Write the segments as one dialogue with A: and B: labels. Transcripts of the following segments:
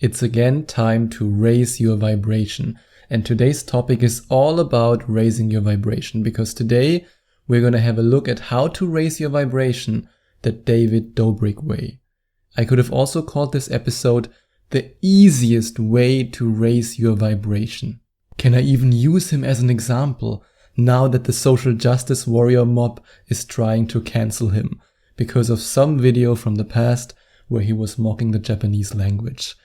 A: It's again time to raise your vibration. And today's topic is all about raising your vibration, because today we're going to have a look at how to raise your vibration the David Dobrik way. I could have also called this episode the easiest way to raise your vibration. Can I even use him as an example now that the social justice warrior mob is trying to cancel him because of some video from the past where he was mocking the Japanese language?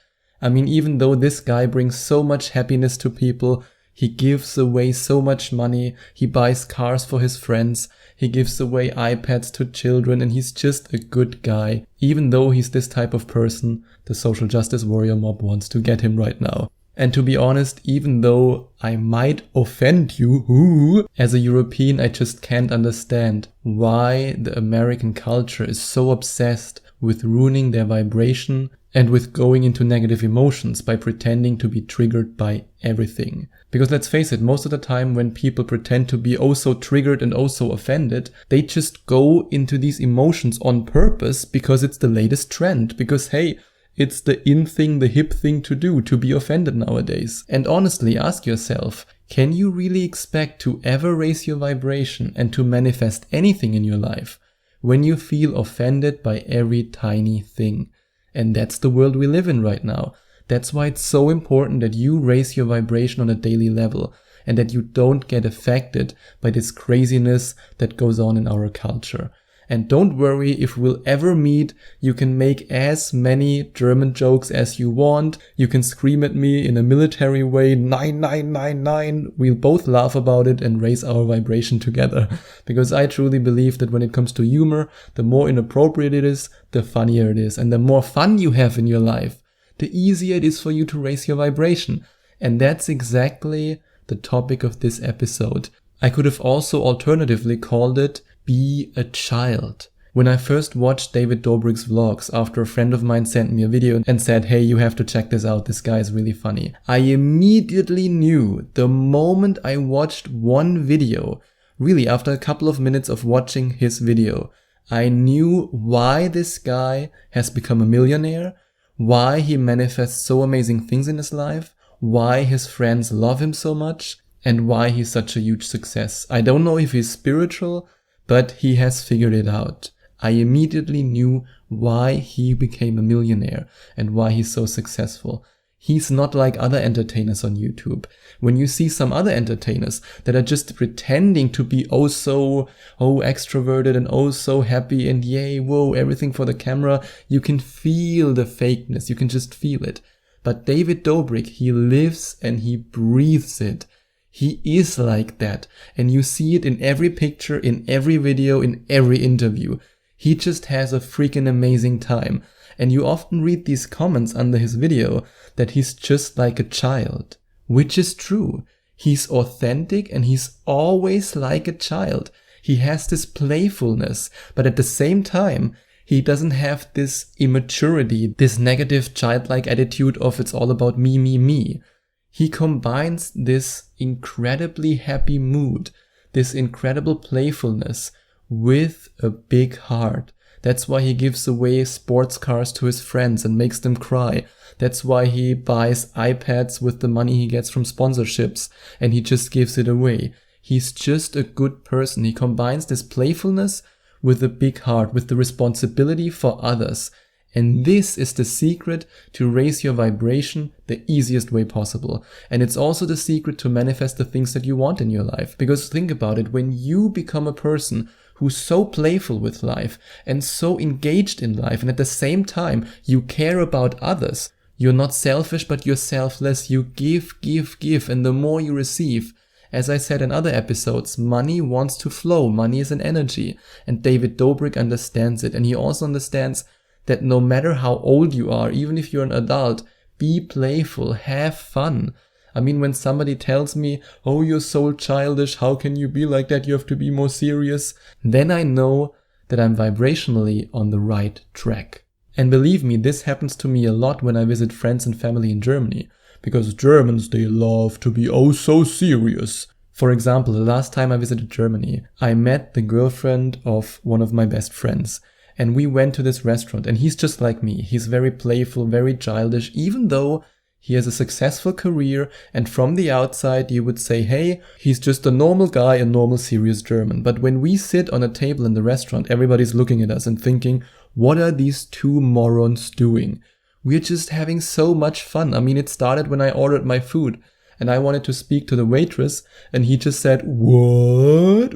A: I mean, even though this guy brings so much happiness to people, he gives away so much money, he buys cars for his friends, he gives away iPads to children, and he's just a good guy. Even though he's this type of person, the social justice warrior mob wants to get him right now. And to be honest, even though I might offend you, as a European, I just can't understand why the American culture is so obsessed with ruining their vibration and with going into negative emotions by pretending to be triggered by everything. Because let's face it, most of the time when people pretend to be oh so triggered and oh so offended, they just go into these emotions on purpose because it's the latest trend. Because hey, it's the in thing, the hip thing to do, to be offended nowadays. And honestly, ask yourself, can you really expect to ever raise your vibration and to manifest anything in your life when you feel offended by every tiny thing? And that's the world we live in right now. That's why it's so important that you raise your vibration on a daily level and that you don't get affected by this craziness that goes on in our culture. And don't worry, if we'll ever meet, you can make as many German jokes as you want. You can scream at me in a military way, 9999. We'll both laugh about it and raise our vibration together. Because I truly believe that when it comes to humor, the more inappropriate it is, the funnier it is. And the more fun you have in your life, the easier it is for you to raise your vibration. And that's exactly the topic of this episode. I could have also alternatively called it Be a Child. When I first watched David Dobrik's vlogs after a friend of mine sent me a video and said, hey, you have to check this out, this guy is really funny, I immediately knew the moment I watched one video, really after a couple of minutes of watching his video, I knew why this guy has become a millionaire, why he manifests so amazing things in his life, why his friends love him so much, and why he's such a huge success. I don't know if he's spiritual, but he has figured it out. I immediately knew why he became a millionaire and why he's so successful. He's not like other entertainers on YouTube. When you see some other entertainers that are just pretending to be oh extroverted and oh so happy and yay, whoa, everything for the camera, you can feel the fakeness. You can just feel it. But David Dobrik, he lives and he breathes it. He is like that, and you see it in every picture, in every video, in every interview. He just has a freaking amazing time, and you often read these comments under his video that he's just like a child, which is true. He's authentic and he's always like a child. He has this playfulness, but at the same time, he doesn't have this immaturity, this negative childlike attitude of it's all about me, me, me. He combines this incredibly happy mood, this incredible playfulness with a big heart. That's why he gives away sports cars to his friends and makes them cry. That's why he buys iPads with the money he gets from sponsorships and he just gives it away. He's just a good person. He combines this playfulness with a big heart, with the responsibility for others. And this is the secret to raise your vibration the easiest way possible. And it's also the secret to manifest the things that you want in your life. Because think about it, when you become a person who's so playful with life and so engaged in life, and at the same time you care about others, you're not selfish but you're selfless, you give, and the more you receive, as I said in other episodes, money wants to flow, money is an energy. And David Dobrik understands it, and he also understands that no matter how old you are, even if you're an adult, be playful, have fun. I mean, when somebody tells me, oh, you're so childish, how can you be like that, you have to be more serious, then I know that I'm vibrationally on the right track. And believe me, this happens to me a lot when I visit friends and family in Germany, because Germans, they love to be oh so serious. For example, the last time I visited Germany, I met the girlfriend of one of my best friends. And we went to this restaurant, and he's just like me. He's very playful, very childish, even though he has a successful career, and from the outside you would say, hey, he's just a normal guy, a normal serious German. But when we sit on a table in the restaurant, everybody's looking at us and thinking, what are these two morons doing? We're just having so much fun. I mean, it started when I ordered my food and I wanted to speak to the waitress, and he just said, what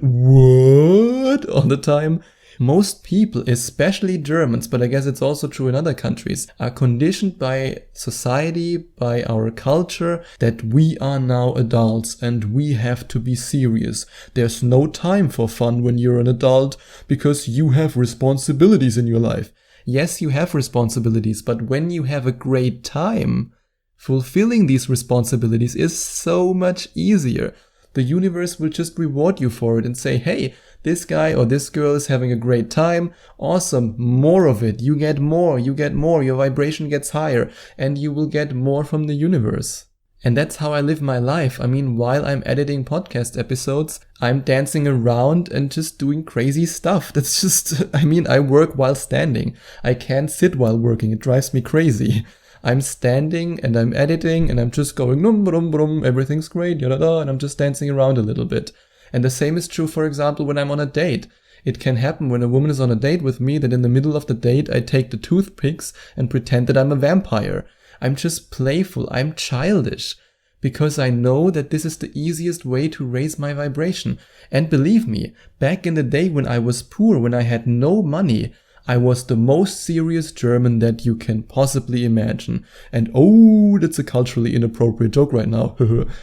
A: all the time. Most people, especially Germans, but I guess it's also true in other countries, are conditioned by society, by our culture, that we are now adults and we have to be serious. There's no time for fun when you're an adult because you have responsibilities in your life. Yes, you have responsibilities, but when you have a great time, fulfilling these responsibilities is so much easier. The universe will just reward you for it and say, hey, this guy or this girl is having a great time. Awesome. More of it. You get more. Your vibration gets higher and you will get more from the universe. And that's how I live my life. I mean, while I'm editing podcast episodes, I'm dancing around and just doing crazy stuff. That's just, I work while standing. I can't sit while working. It drives me crazy. I'm standing and I'm editing and I'm just going, everything's great, and I'm just dancing around a little bit. And the same is true, for example, when I'm on a date. It can happen when a woman is on a date with me that in the middle of the date I take the toothpicks and pretend that I'm a vampire. I'm just playful, I'm childish, because I know that this is the easiest way to raise my vibration. And believe me, back in the day when I was poor, when I had no money, I was the most serious German that you can possibly imagine. And oh, that's a culturally inappropriate joke right now.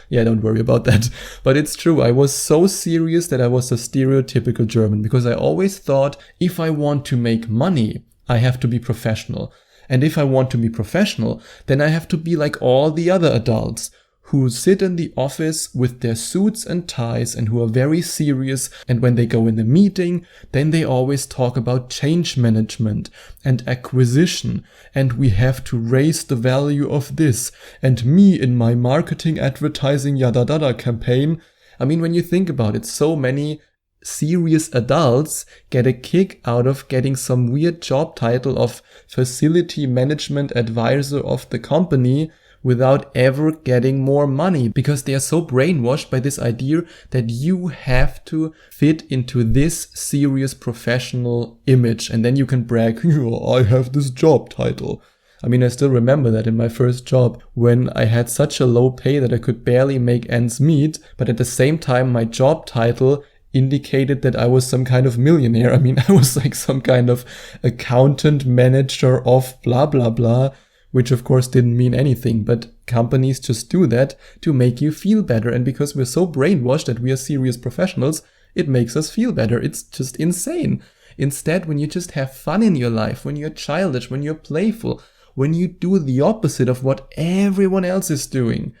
A: Yeah, don't worry about that. But it's true, I was so serious that I was a stereotypical German, because I always thought if I want to make money, I have to be professional. And if I want to be professional, then I have to be like all the other adults who sit in the office with their suits and ties and who are very serious, and when they go in the meeting, then they always talk about change management and acquisition, and we have to raise the value of this, and me in my marketing advertising yada campaign. I mean, when you think about it, so many serious adults get a kick out of getting some weird job title of facility management advisor of the company without ever getting more money, because they are so brainwashed by this idea that you have to fit into this serious professional image and then you can brag, I have this job title. I mean, I still remember that in my first job when I had such a low pay that I could barely make ends meet, but at the same time my job title indicated that I was some kind of millionaire. I mean, I was like some kind of accountant manager of blah blah blah, which of course didn't mean anything, but companies just do that to make you feel better. And because we're so brainwashed that we are serious professionals, it makes us feel better. It's just insane. Instead, when you just have fun in your life, when you're childish, when you're playful, when you do the opposite of what everyone else is doing,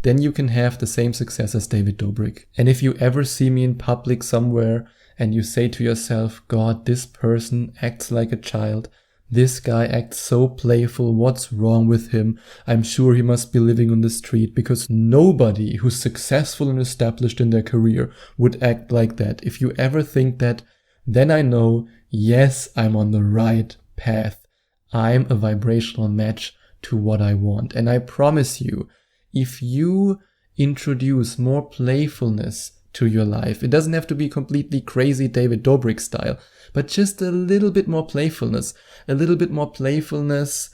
A: then you can have the same success as David Dobrik. And if you ever see me in public somewhere and you say to yourself, God, this person acts like a child, this guy acts so playful, what's wrong with him? I'm sure he must be living on the street, because nobody who's successful and established in their career would act like that. If you ever think that, then I know, yes, I'm on the right path. I'm a vibrational match to what I want. And I promise you, if you introduce more playfulness to your life, it doesn't have to be completely crazy David Dobrik style, but just a little bit more playfulness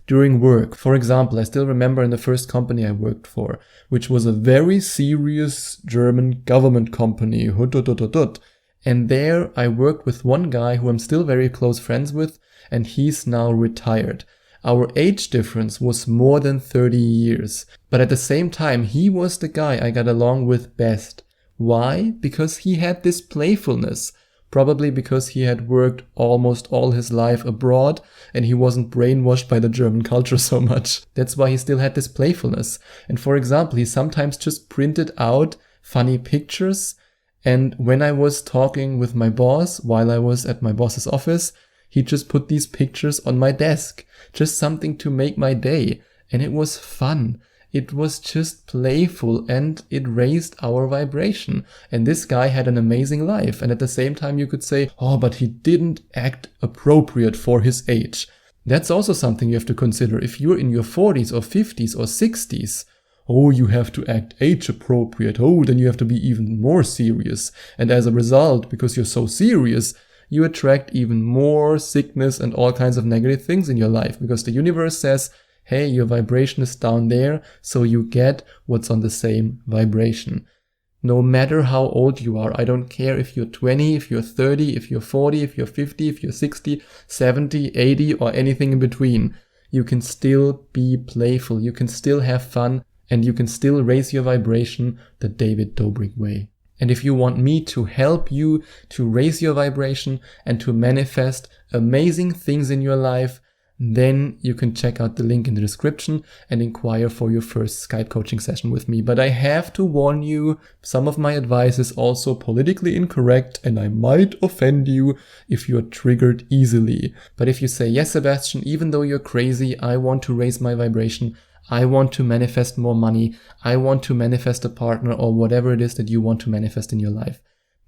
A: during work. For example, I still remember in the first company I worked for, which was a very serious German government company, and there I worked with one guy who I'm still very close friends with, and he's now retired. Our age difference was more than 30 years, but at the same time, he was the guy I got along with best. Why? Because he had this playfulness. Probably because he had worked almost all his life abroad and he wasn't brainwashed by the German culture so much. That's why he still had this playfulness. And for example, he sometimes just printed out funny pictures, and when I was talking with my boss while I was at my boss's office, he just put these pictures on my desk. Just something to make my day. And it was fun. It was just playful and it raised our vibration. And this guy had an amazing life. And at the same time you could say, oh, but he didn't act appropriate for his age. That's also something you have to consider. If you're in your 40s or 50s or 60s, oh, you have to act age appropriate. Oh, then you have to be even more serious. And as a result, because you're so serious, you attract even more sickness and all kinds of negative things in your life, because the universe says, hey, your vibration is down there, so you get what's on the same vibration. No matter how old you are, I don't care if you're 20, if you're 30, if you're 40, if you're 50, if you're 60, 70, 80, or anything in between. You can still be playful, you can still have fun, and you can still raise your vibration the David Dobrik way. And if you want me to help you to raise your vibration and to manifest amazing things in your life, then you can check out the link in the description and inquire for your first Skype coaching session with me. But I have to warn you, some of my advice is also politically incorrect and I might offend you if you're triggered easily. But if you say, yes, Sebastian, even though you're crazy, I want to raise my vibration, I want to manifest more money, I want to manifest a partner, or whatever it is that you want to manifest in your life,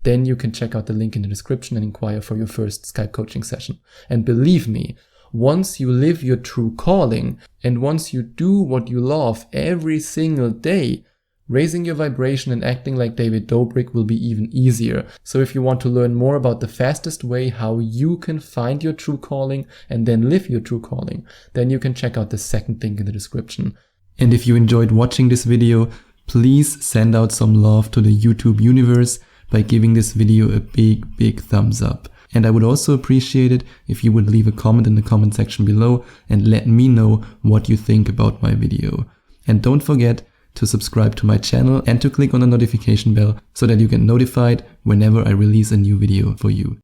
A: then you can check out the link in the description and inquire for your first Skype coaching session. And believe me, once you live your true calling and once you do what you love every single day, raising your vibration and acting like David Dobrik will be even easier. So if you want to learn more about the fastest way how you can find your true calling and then live your true calling, then you can check out the second link in the description. And if you enjoyed watching this video, please send out some love to the YouTube universe by giving this video a big thumbs up. And I would also appreciate it if you would leave a comment in the comment section below and let me know what you think about my video. And don't forget to subscribe to my channel and to click on the notification bell so that you get notified whenever I release a new video for you.